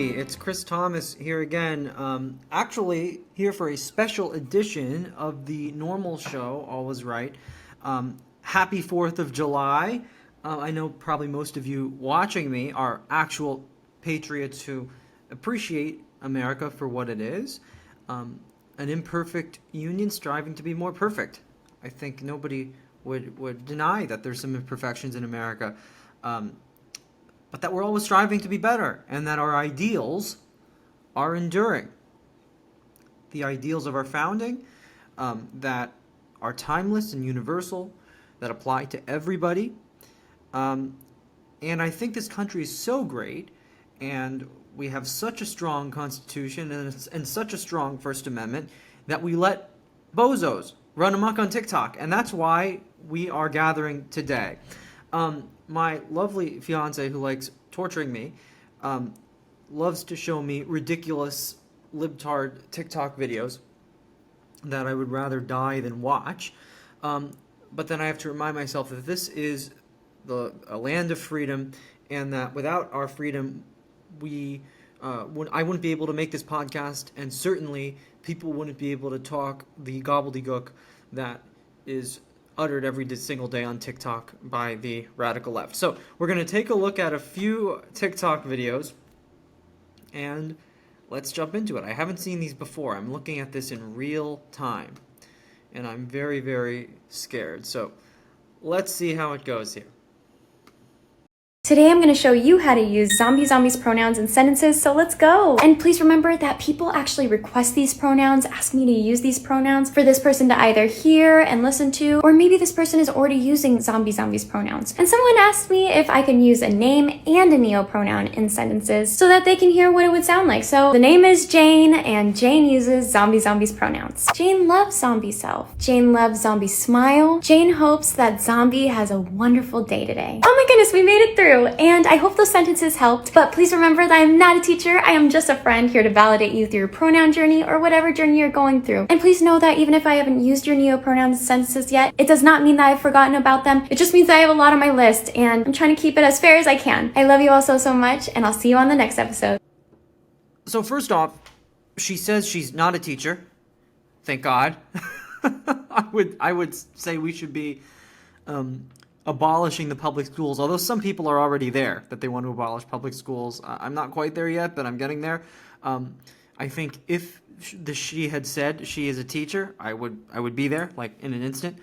everybody, it's Chris Thomas here again. Actually, here for a special edition of the normal show, All Is Right. Happy 4th of July. I know probably most of you watching me are actual patriots who appreciate America for what it is. An imperfect union striving to be more perfect. I think nobody would deny that there's some imperfections in America. But that we're always striving to be better, and that our ideals are enduring. The ideals of our founding that are timeless and universal, that apply to everybody. And I think this country is so great, and we have such a strong Constitution and such a strong First Amendment that we let Bozos run amok on TikTok, and that's why we are gathering today. My lovely fiance, who likes torturing me, loves to show me ridiculous libtard TikTok videos that I would rather die than watch. But then I have to remind myself that this is a land of freedom, and that without our freedom, I wouldn't be able to make this podcast, and certainly people wouldn't be able to talk the gobbledegook that is uttered every single day on TikTok by the radical left. So we're going to take a look at a few TikTok videos, and let's jump into it. I haven't seen these before. I'm looking at this in real time, and I'm very, very scared. So let's see how it goes here. Today I'm going to show you how to use zombies pronouns in sentences, so let's go! And please remember that people actually request these pronouns, ask me to use these pronouns for this person to either hear and listen to, or maybe this person is already using zombies pronouns. And someone asked me if I can use a name and a neopronoun in sentences so that they can hear what it would sound like. So the name is Jane, and Jane uses zombies pronouns. Jane loves zombie self. Jane loves zombie smile. Jane hopes that zombie has a wonderful day today. Oh my goodness, we made it through! And I hope those sentences helped, but please remember that I'm not a teacher. I am just a friend here to validate you through your pronoun journey or whatever journey you're going through. And please know that even if I haven't used your neopronouns sentences yet, it does not mean that I've forgotten about them. It just means that I have a lot on my list, and I'm trying to keep it as fair as I can. I love you all so much, and I'll see you on the next episode. So first off, she says she's not a teacher. Thank God. I would say we should be abolishing the public schools, although some people are already there that they want to abolish public schools. I'm not quite there yet, but I'm getting there. I think if she had said she is a teacher, I would be there, like, in an instant.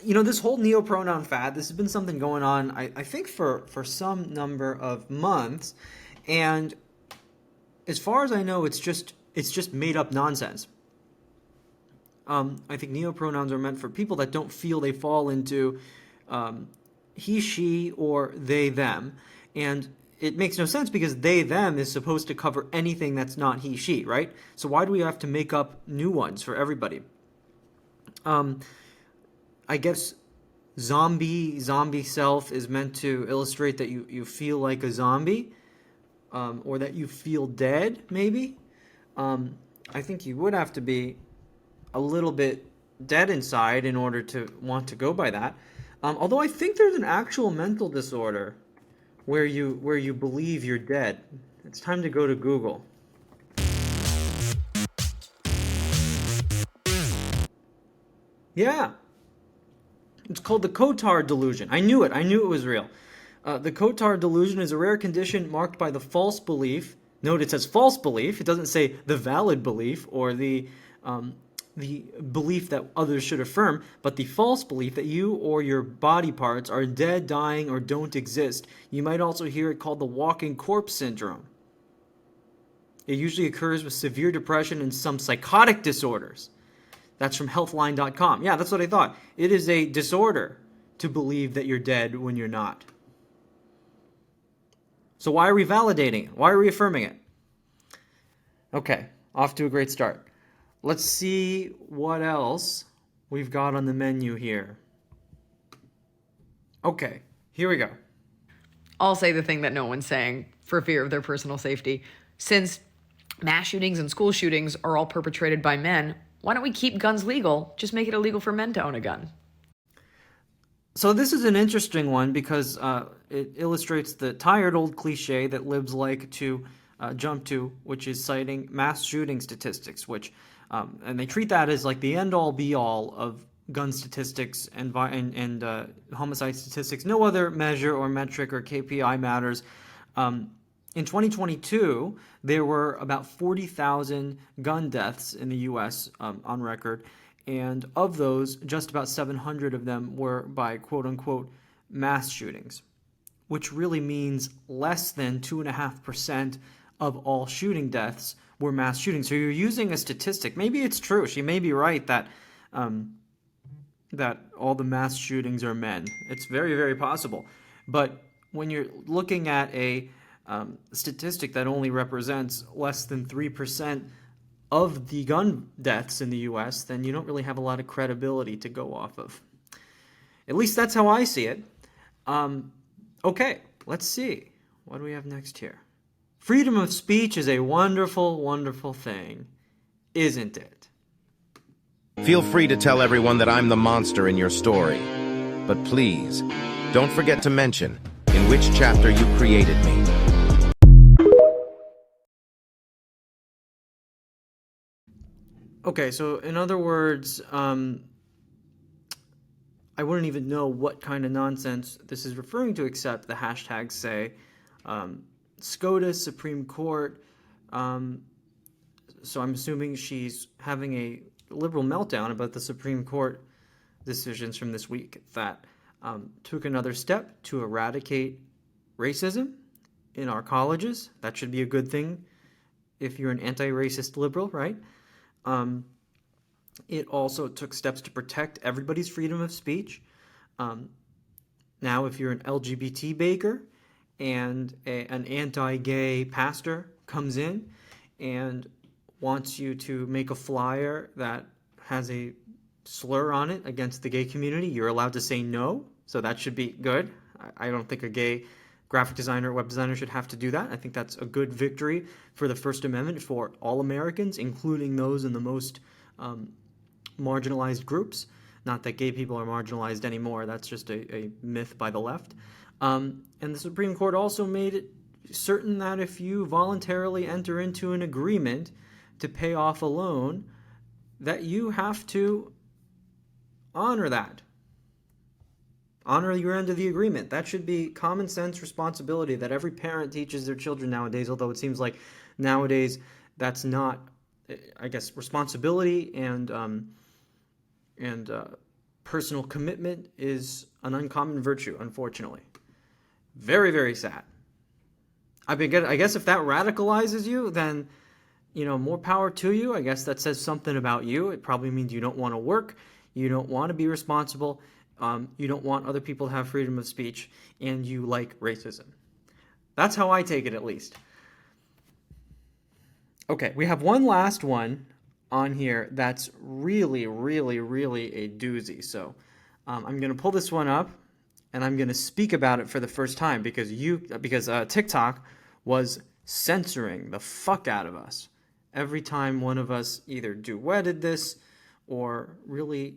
This whole neopronoun fad, this has been something going on, I think, for some number of months, and as far as I know, it's just made up nonsense. I think neopronouns are meant for people that don't feel they fall into he, she, or they, them. And it makes no sense because they, them is supposed to cover anything that's not he, she, right? So why do we have to make up new ones for everybody? I guess zombie self is meant to illustrate that you feel like a zombie, or that you feel dead, maybe. I think you would have to be a little bit dead inside in order to want to go by that. Although I think there's an actual mental disorder where you believe you're dead. It's time to go to Google. Yeah. It's called the Cotard delusion. I knew it was real. The Cotard delusion is a rare condition marked by the false belief. Note it says false belief. It doesn't say the valid belief or the belief that others should affirm, but the false belief that you or your body parts are dead, dying, or don't exist. You might also hear it called the walking corpse syndrome. It usually occurs with severe depression and some psychotic disorders. That's from healthline.com. Yeah, that's what I thought. It is a disorder to believe that you're dead when you're not. So why are we validating it? Why are we affirming it? Okay, off to a great start. Let's see what else we've got on the menu here. Okay, here we go. I'll say the thing that no one's saying for fear of their personal safety. Since mass shootings and school shootings are all perpetrated by men, why don't we keep guns legal? Just make it illegal for men to own a gun. So this is an interesting one because it illustrates the tired old cliche that libs like to jump to, which is citing mass shooting statistics, which and they treat that as like the end all be all of gun statistics and homicide statistics. No other measure or metric or KPI matters. In 2022, there were about 40,000 gun deaths in the U.S. On record, and of those, just about 700 of them were by quote-unquote mass shootings, which really means less than 2.5% of all shooting deaths were mass shootings. So you're using a statistic. Maybe it's true. She may be right that that all the mass shootings are men. It's very, very possible. But when you're looking at a statistic that only represents less than 3% of the gun deaths in the U.S., then you don't really have a lot of credibility to go off of. At least that's how I see it. Okay, let's see. What do we have next here? Freedom of speech is a wonderful, wonderful thing, isn't it? Feel free to tell everyone that I'm the monster in your story. But please, don't forget to mention in which chapter you created me. Okay, so in other words, I wouldn't even know what kind of nonsense this is referring to, except the hashtags say SCOTUS, Supreme Court. So I'm assuming she's having a liberal meltdown about the Supreme Court decisions from this week that took another step to eradicate racism in our colleges. That should be a good thing if you're an anti-racist liberal, right? It also took steps to protect everybody's freedom of speech. Now, if you're an LGBT baker and an anti-gay pastor comes in and wants you to make a flyer that has a slur on it against the gay community, you're allowed to say no. So that should be good. I don't think a gay graphic designer or web designer should have to do that. I think that's a good victory for the First Amendment for all Americans, including those in the most marginalized groups. Not that gay people are marginalized anymore. That's just a myth by the left. And the Supreme Court also made it certain that if you voluntarily enter into an agreement to pay off a loan, that you have to honor that. Honor your end of the agreement. That should be common sense responsibility that every parent teaches their children nowadays, although it seems like nowadays that's not, I guess, responsibility and personal commitment is an uncommon virtue, unfortunately. Very, very sad. I guess if that radicalizes you, then, more power to you. I guess that says something about you. It probably means you don't want to work. You don't want to be responsible. You don't want other people to have freedom of speech, and you like racism. That's how I take it, at least. Okay, we have one last one on here that's really, really, really a doozy. So I'm going to pull this one up, and I'm going to speak about it for the first time because TikTok was censoring the fuck out of us every time one of us either duetted this or really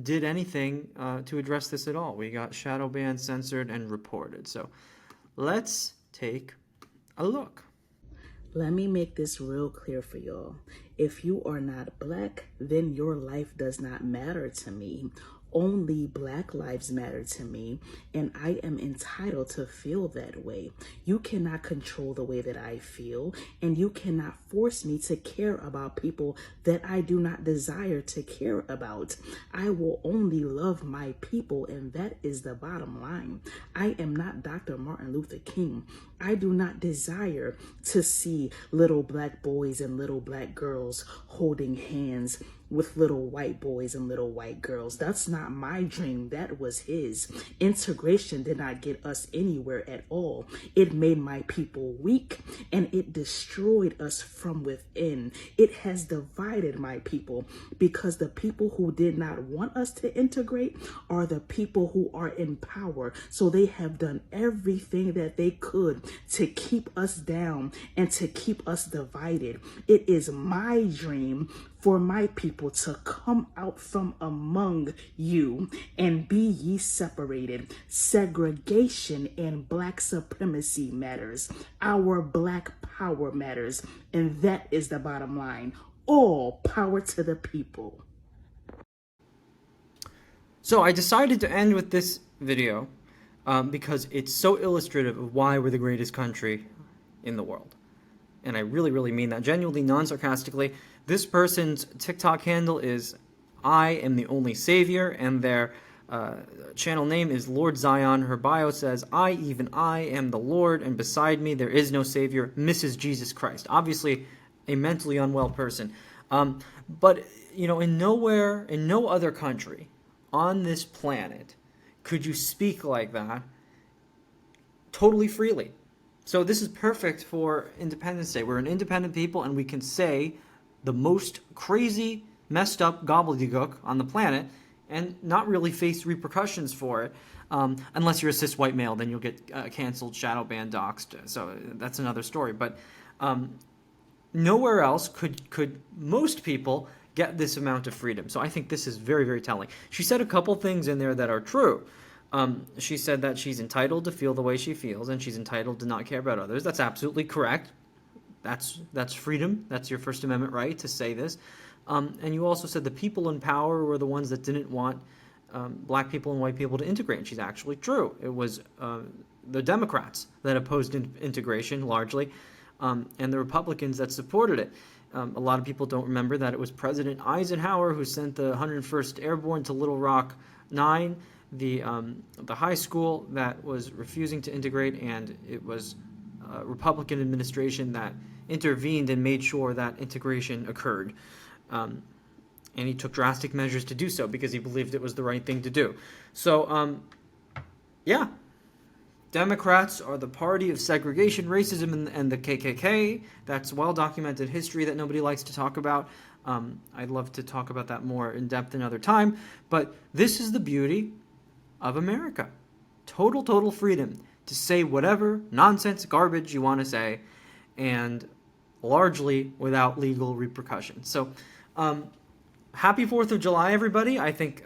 did anything to address this at all. We got shadow banned, censored, and reported. So let's take a look. Let me make this real clear for y'all. If you are not black, then your life does not matter to me. Only black lives matter to me, and I am entitled to feel that way. You cannot control the way that I feel, and you cannot force me to care about people that I do not desire to care about. I will only love my people, and that is the bottom line. I am not Dr. Martin Luther King. I do not desire to see little black boys and little black girls holding hands with little white boys and little white girls. That's not my dream. That was his. Integration did not get us anywhere at all. It made my people weak, and it destroyed us from within. It has divided my people because the people who did not want us to integrate are the people who are in power. So they have done everything that they could to keep us down and to keep us divided. It is my dream for my people to come out from among you and be ye separated. Segregation and black supremacy matters. Our black power matters. And that is the bottom line. All power to the people. So I decided to end with this video because it's so illustrative of why we're the greatest country in the world. And I really, really mean that, genuinely, non-sarcastically. This person's TikTok handle is I am the only savior, and their channel name is Lord Zion. Her bio says, even I am the Lord, and beside me there is no savior, Mrs. Jesus Christ. Obviously a mentally unwell person. But, you know, in no other country on this planet could you speak like that totally freely. So this is perfect for Independence Day. We're an independent people, and we can say the most crazy, messed up gobbledegook on the planet and not really face repercussions for it. Unless you're a cis white male, then you'll get canceled, shadow banned, doxxed. So that's another story. But nowhere else could most people get this amount of freedom. So I think this is very, very telling. She said a couple things in there that are true. She said that she's entitled to feel the way she feels, and she's entitled to not care about others. That's absolutely correct. That's freedom. That's your First Amendment right to say this. And you also said the people in power were the ones that didn't want black people and white people to integrate. And she's actually true. It was the Democrats that opposed integration largely, and the Republicans that supported it. A lot of people don't remember that it was President Eisenhower who sent the 101st Airborne to Little Rock 9, the high school that was refusing to integrate, and it was a Republican administration that intervened and made sure that integration occurred. And he took drastic measures to do so because he believed it was the right thing to do. So, yeah. Democrats are the party of segregation, racism, and the KKK. That's well-documented history that nobody likes to talk about. I'd love to talk about that more in depth another time. But this is the beauty of America. Total freedom to say whatever nonsense, garbage you want to say, and largely without legal repercussions. So, happy 4th of July, everybody. I think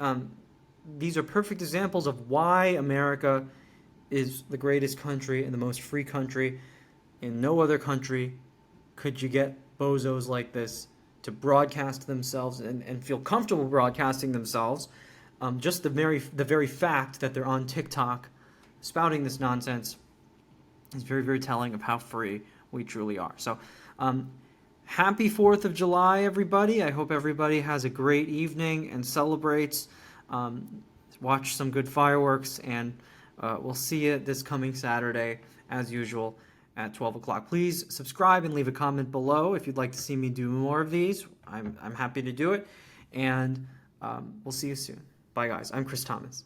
these are perfect examples of why America is the greatest country and the most free country. In no other country could you get bozos like this to broadcast themselves and feel comfortable broadcasting themselves. Just the very fact that they're on TikTok spouting this nonsense is very, very telling of how free we truly are. So, happy 4th of July, everybody. I hope everybody has a great evening and celebrates. Watch some good fireworks, and we'll see you this coming Saturday, as usual, at 12 o'clock. Please subscribe and leave a comment below if you'd like to see me do more of these. I'm happy to do it, and we'll see you soon. Bye, guys. I'm Chris Thomas.